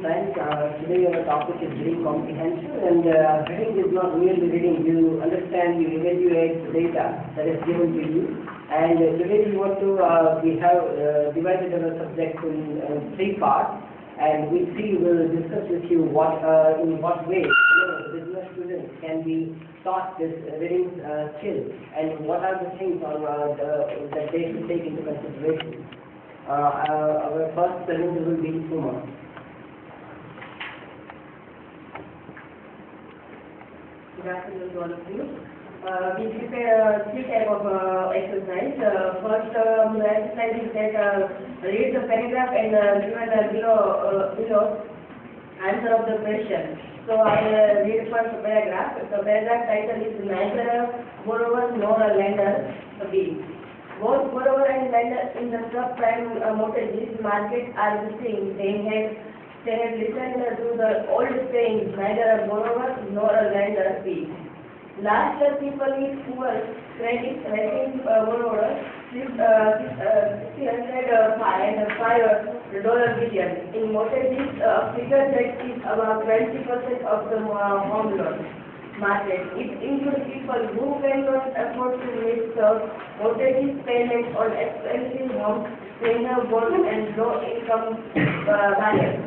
afternoon, friends. Today our topic is reading comprehension, and reading is not merely reading. You understand, you evaluate the data that is given to you. And today we want to, we have divided our subject in three parts, and we will discuss with you what, in what way business students can be taught this reading skill, and what are the things that they should take into consideration. Our first presenter will be Suma. Good afternoon to all of you. We prepare three types of exercise. First exercise is that read the paragraph and given below answer of the question. So I read first paragraph. The paragraph title is neither borrower nor a lender B. Both borrower and lender in the subprime mortgages market are the same. They have listened to the old saying, neither a borrower nor a lender B. Last year, people with poor credit rating borrower $605 billion. In mortgages, figure that is about 20% of the home loan market. It includes people who cannot afford to make mortgage payments on expensive homes, senior bonds, and low-income buyers.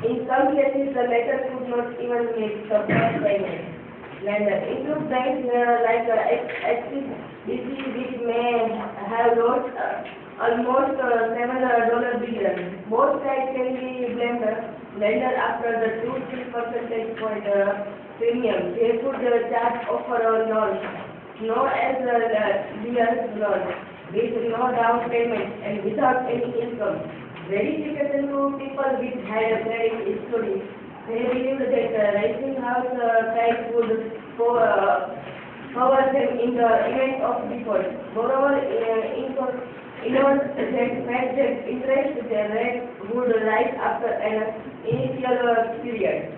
In some cases, the latter could not even make the first payment. Lender include banks like HSBC, which may have lost almost $7 billion. Both sides can be blamed lender after the 2-3 percentage point premium. They could charge offer a loan, known as dealer's loan, with no down payment and without any income. Verification to people with higher credit history. They believe that rising house price would cover them in the event of default. Borrower ignores the fact that interest rate would rise after an initial period.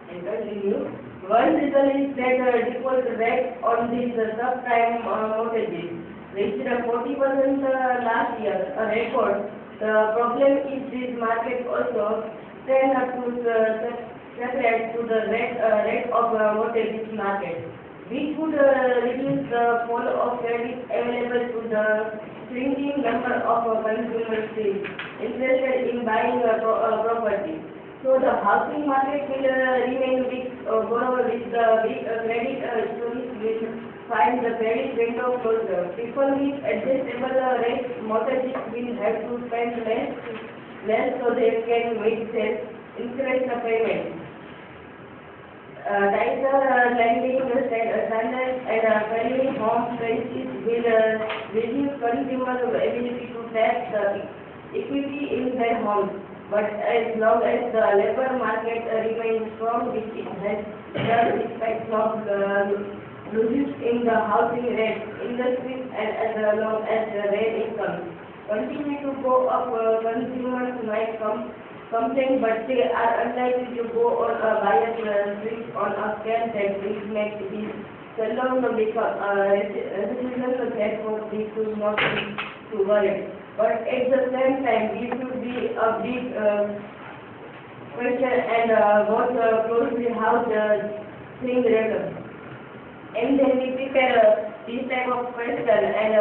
And continue. One reason is that default rate on these subprime mortgages reached 40% last year, a record. The problem is this market also tend to separate to the rate of mortgage market, which would reduce the flow of credit available to the shrinking number of consumers interested in buying property. So the housing market will remain weak. Borrower with the weak credit histories will find the credit window closer. People with adjustable rate mortgages will have to spend less so they can meet their interest payment. Tighter lending standards and failing home prices will reduce consumers' ability to tap the equity in their homes. But as long as the labor market remains strong, which it has done despite of losses in the housing rate, industries, and as long as the rate income continue to go up, consumers might complain, but they are unlikely to go on a buyer's street on a scale that will make this salon become residential. Therefore, we should not be too worried. But at the same time, this should be a big question and watch closely how the thing develops. And then we prepare this type of question and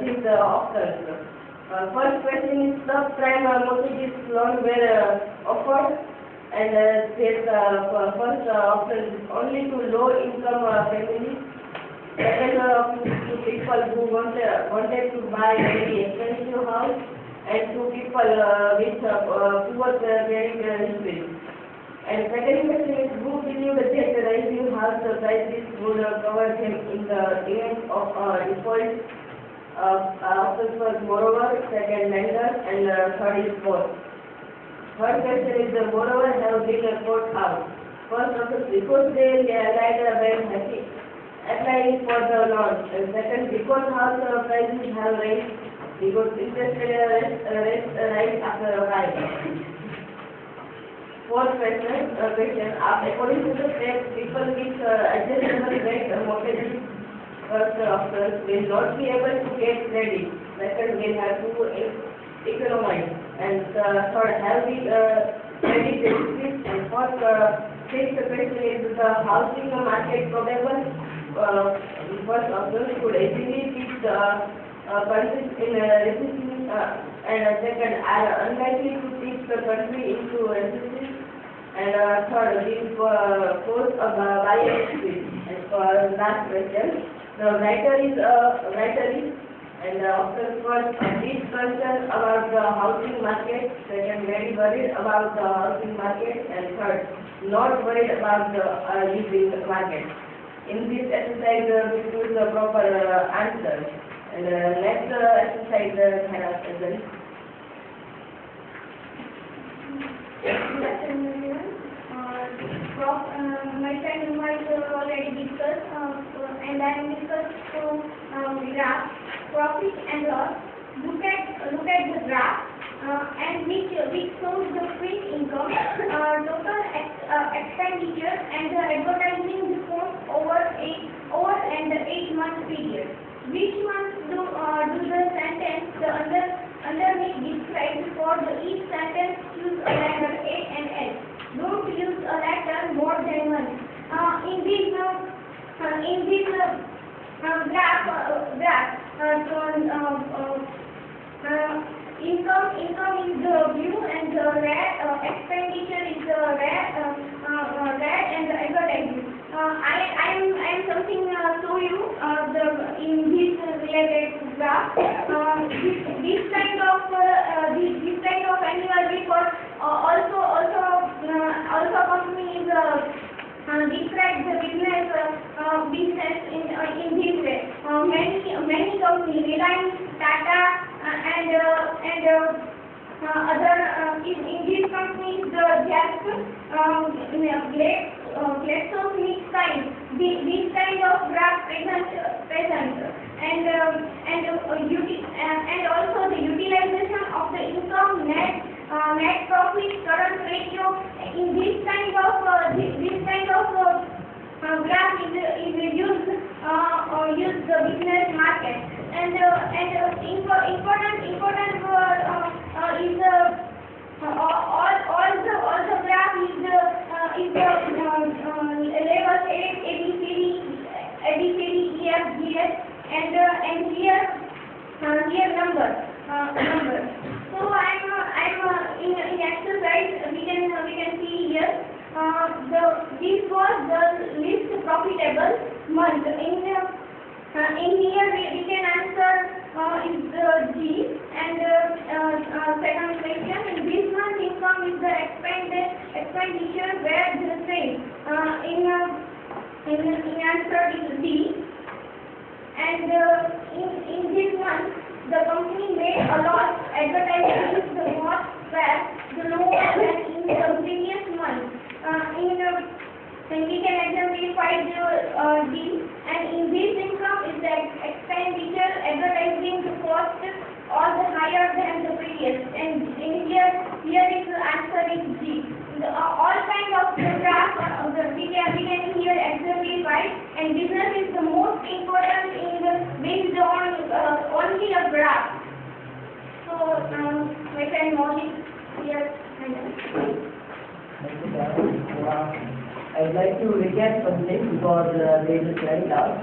these options. First question is subprime mortgages loan were offered, and this first option is only to low-income families. Second to people who wanted to buy a very expensive house, and to people with poor credit history. And second question is who believe that the rising house prices would cover them in the event of default. Options for borrower, second lender, and third is both. Third question is the borrower have been caught out. First option because they realized when happy applying for the loan, and second because house prices have raised because interest rates rise after a while. Fourth question, according to the text, people with adjustable rate mortgages first option will not be able to get credit. Second, will have to economize. And third, have the credit risk. And first, fifth question is the housing market probable. First option could easily teach the country in a recession, and second are unlikely to teach the country into recession. And third, give force of bias. And for last question, the writer is and option first, deep concern about the housing market. Second, very worried about the housing market. And third, not worried about the leasing market. In this exercise, we choose the proper answer. And next exercise, Hannah present. Good afternoon, everyone. My friend Umar already discussed, and I will discuss graph, profit and loss. Look at the graph, and which shows the print income, total expenditure, and the advertising response over an 8-month period. Which month do the sentence underneath described for each sentence use a letter A and S. Don't use a letter more than one. In this graph, income is the blue and the red, expenditure is the red, and the advertising. I am something show you in this related graph. This kind of annual report also company is describe the business in this way. Many companies, Reliance, Tata, and other in these companies, the GlaxoSmithKline, this kind of graph present, and also the utilization of the income, net profit, current ratio. In this kind of graph is used the business market, and important is all the graph is the level A B C D E F G H, and here number. So I'm in exercise we can see here this was the least profitable month. In here we can answer is G, and second question, in this month income is the expenditure where the same. In answer is D, and in this month the company made a loss. Advertising is the most where the lower than in the previous month. And we can exemplify the D, and in this income is the expenditure, advertising, the cost, all the higher than the previous. And in here is the answer is G. All kind of the graph we can here exemplify, and business is the most important based on only a graph. So my friend Maulik here. I'd like to recap something because they just went out.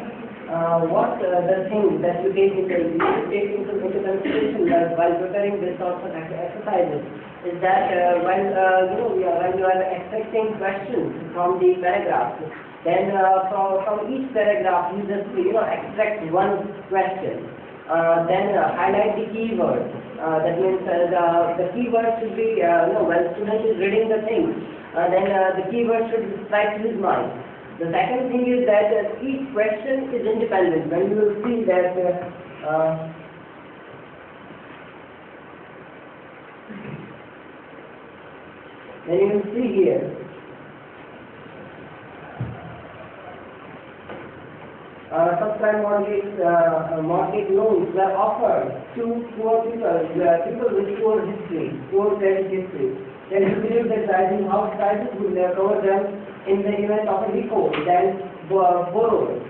What the thing that you take into consideration while preparing this sort of exercises is that when you are expecting questions from the paragraphs, then from each paragraph you just extract one question. Then highlight the keywords. That means the keyword should be when student is reading the thing, then the keyword should strike his mind. The second thing is that each question is independent. When you will see that then you will see here subprime mortgage loans were offered to poor people with poor credit history. Then you believe that rising house prices would cover them in the event of a default, then borrowers.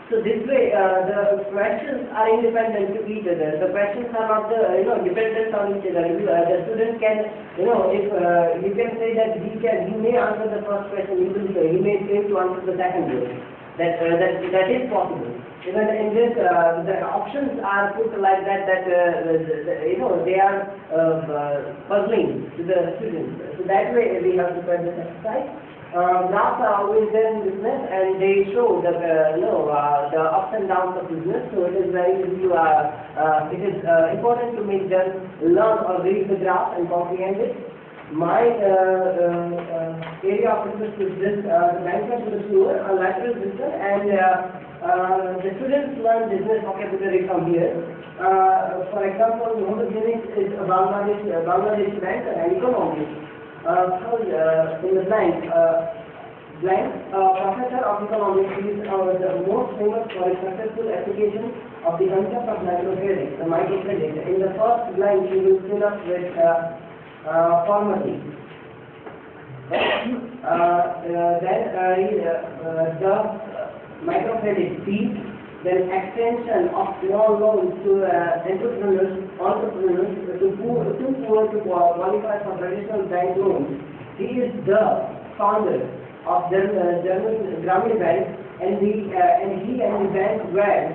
So this way, the questions are independent to each other. The questions are not dependent on each other. The student can, if you can say that he may answer the first question, he may fail to answer the second one. That is possible. Even in this, the options are put like that they are puzzling to the students. So that way we have prepared this exercise. Graphs are always there in business, and they show the the ups and downs of business. So it is very easy to it is important to make them learn or read the graph and comprehend it. My area of interest is this: the banker to the sewer, a lateral system, and the students learn business vocabulary from here. For example, one of the units is a Bangladesh banker and economist. In the blank, professor of economics is the most famous for his successful application of the concept of microcredit, the microcredit. In the first blank, he will fill up with formality. The microcredit fees, then extension of small loans to entrepreneurs too poor to qualify for traditional bank loans. He is the founder of German Grameen Bank, and he and the bank were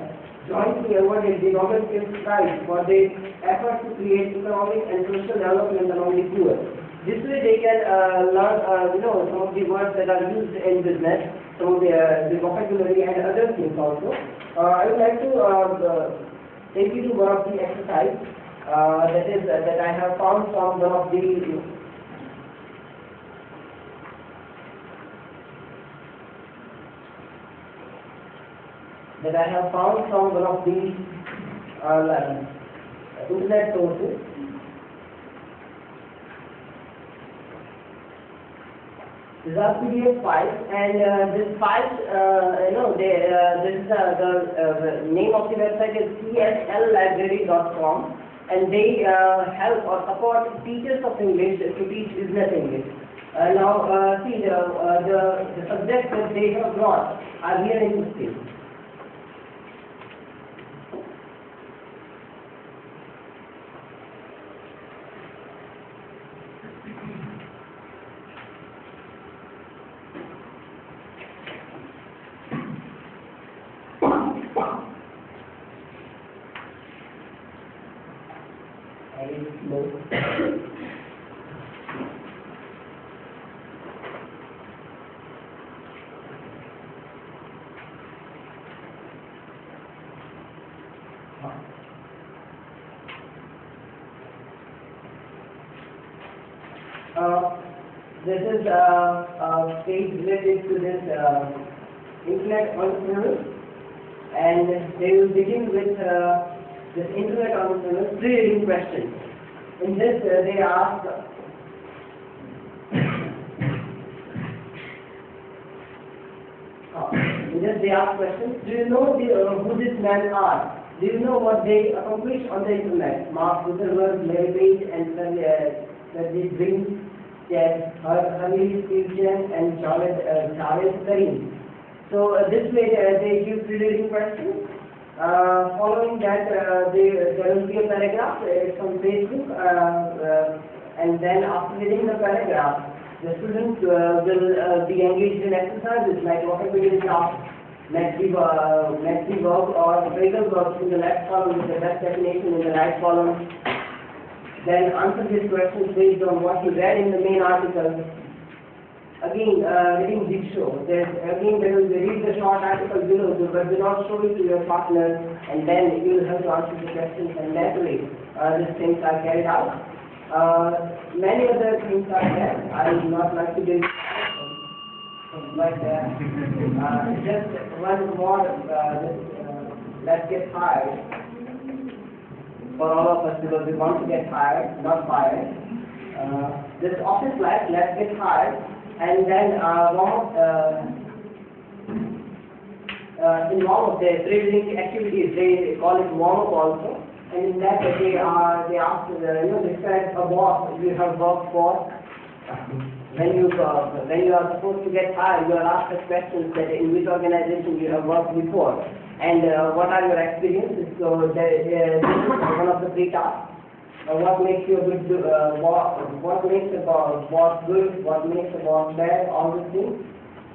jointly awarded the Nobel Peace Prize for their efforts to create economic and social development among the poor. This way they can learn some of the words that are used in business, some of the vocabulary and other things also. I would like to take you to one of the exercise that I have found from one of the internet sources. These are PDF files, and this files, this is the name of the website is cslibrary.com, and they help or support teachers of English to teach business English. Now, see the subjects that they have brought are here in the screen. This is a page related to this internet entrepreneur, and they will begin with this internet entrepreneur pre-reading questions. In this, they ask questions. Do you know who these men are? Do you know what they accomplish on the internet? Mark Zuckerberg, Larry Page, and Sergey Brin, Hamid Stevenson, and Javed Karim. So this way they give pre-reading questions. Following that, there will be a paragraph from Facebook, and then after reading the paragraph, the students will be engaged in exercises like vocabulary tasks, maxi verb or phrasal verbs in the left column with the best definition in the right column. Then answer these questions based on what you read in the main article. Again, reading big show. They will read the short article below, but do not show it to your partner, and then you will have to answer the questions, and that way these things are carried out. Many other things are there. I would not like to give, but just one more. Let's get hired for all of us, because we want to get hired, not fired. This office life, let's get hired. And then in one of the pre-reading activities, they call it warm-up also. And in that they ask, describe a boss you have worked for. When you are supposed to get hired, you are asked questions that in which organization you have worked before. and what are your experiences. So this is one of the three tasks. What makes you a good, what makes a boss good, what makes a boss bad, all those things.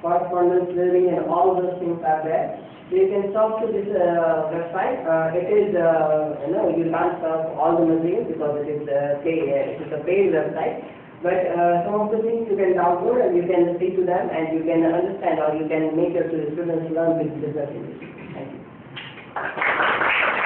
Correspondence learning and all those things are there. So you can talk to this website. It is, you can't solve all the materials because it is a paid website. But some of the things you can download and you can speak to them and you can understand, or you can make your students learn with business. Thank you.